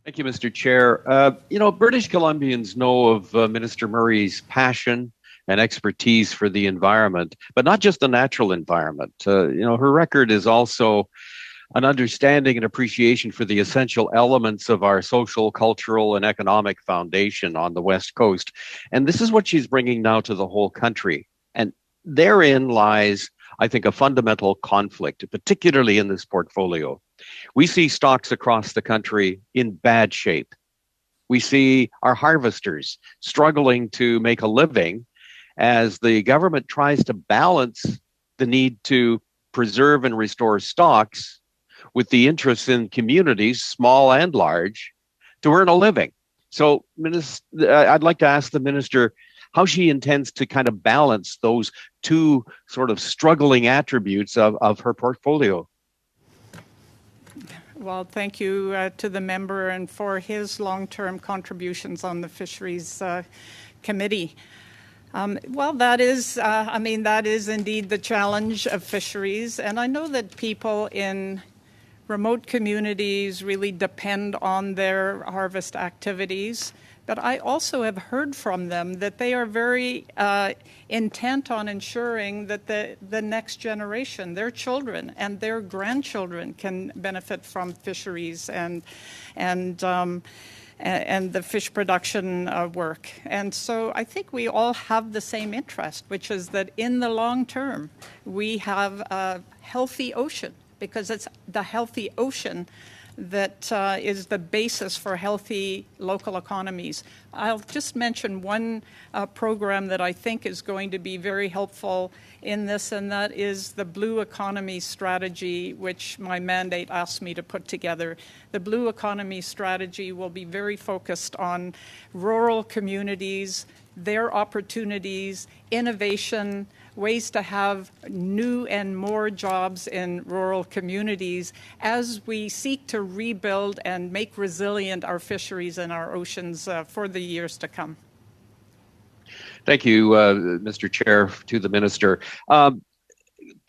Thank you, Mr. Chair. British Columbians know of Minister Murray's passion and expertise for the environment, but not just the natural environment. Her record is also an understanding and appreciation for the essential elements of our social, cultural, and economic foundation on the West Coast. And this is what she's bringing now to the whole country. And therein lies, I think, a fundamental conflict, particularly in this portfolio. We see stocks across the country in bad shape. We see our harvesters struggling to make a living as the government tries to balance the need to preserve and restore stocks with the interests in communities, small and large, to earn a living. So, I'd like to ask the minister how she intends to kind of balance those two sort of struggling attributes of her portfolio. Well, thank you to the member and for his long-term contributions on the Fisheries Committee. That is indeed the challenge of fisheries. And I know that people in remote communities really depend on their harvest activities. But I also have heard from them that they are very intent on ensuring that the next generation, their children and their grandchildren, can benefit from fisheries and the fish production work. And so I think we all have the same interest, which is that in the long term, we have a healthy ocean, because it's the healthy ocean that is the basis for healthy local economies. I'll just mention one program that I think is going to be very helpful in this, and that is the Blue Economy Strategy, which my mandate asked me to put together. The Blue Economy Strategy will be very focused on rural communities, their opportunities, innovation, ways to have new and more jobs in rural communities as we seek to rebuild and make resilient our fisheries and our oceans for the years to come. Thank you, Mr. Chair, to the minister.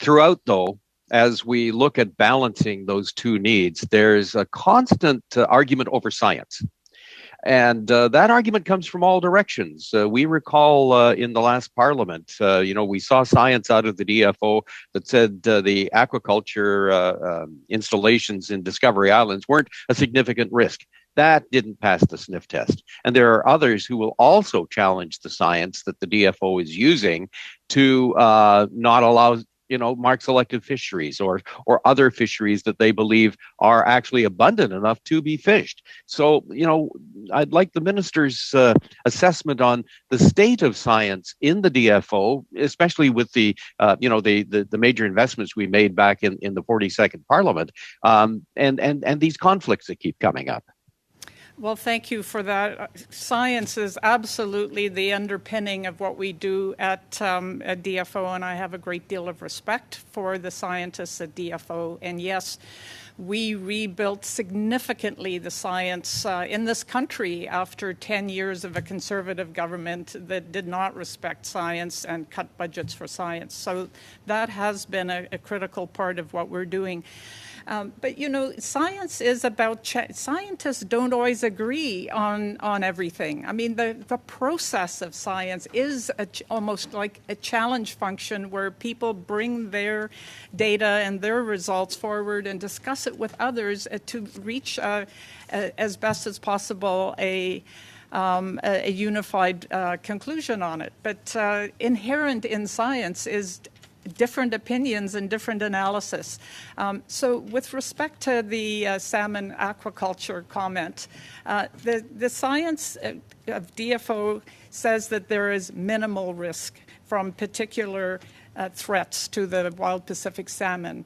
Throughout, though, as we look at balancing those two needs, there's a constant argument over science. And that argument comes from all directions. We recall in the last parliament, we saw science out of the DFO that said the aquaculture installations in Discovery Islands weren't a significant risk. That didn't pass the sniff test. And there are others who will also challenge the science that the DFO is using to not allow mark selected fisheries or other fisheries that they believe are actually abundant enough to be fished. So, I'd like the minister's assessment on the state of science in the DFO, especially with the major investments we made back in the 42nd Parliament, and these conflicts that keep coming up. Well, thank you for that. Science is absolutely the underpinning of what we do at DFO, and I have a great deal of respect for the scientists at DFO. And yes, we rebuilt significantly the science in this country after 10 years of a conservative government that did not respect science and cut budgets for science. So that has been a critical part of what we're doing. But science is about scientists don't always agree on everything. I mean, the process of science is almost like a challenge function where people bring their data and their results forward and discuss it with others to reach as best as possible a unified conclusion on it. But inherent in science is different opinions and different analysis. So with respect to the salmon aquaculture comment, the science of DFO says that there is minimal risk from particular threats to the wild Pacific salmon.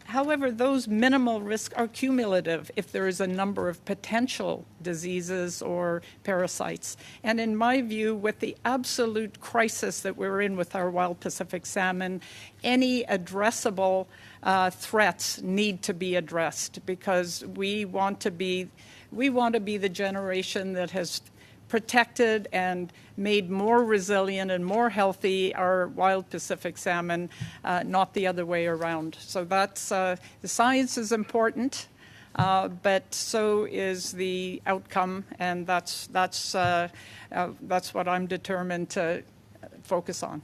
However, those minimal risks are cumulative if there is a number of potential diseases or parasites. And in my view, with the absolute crisis that we're in with our wild Pacific salmon, any addressable threats need to be addressed, because we want to be the generation that has protected and made more resilient and more healthy our wild Pacific salmon, not the other way around. So that's the science is important. but so is the outcome, and that's what I'm determined to focus on.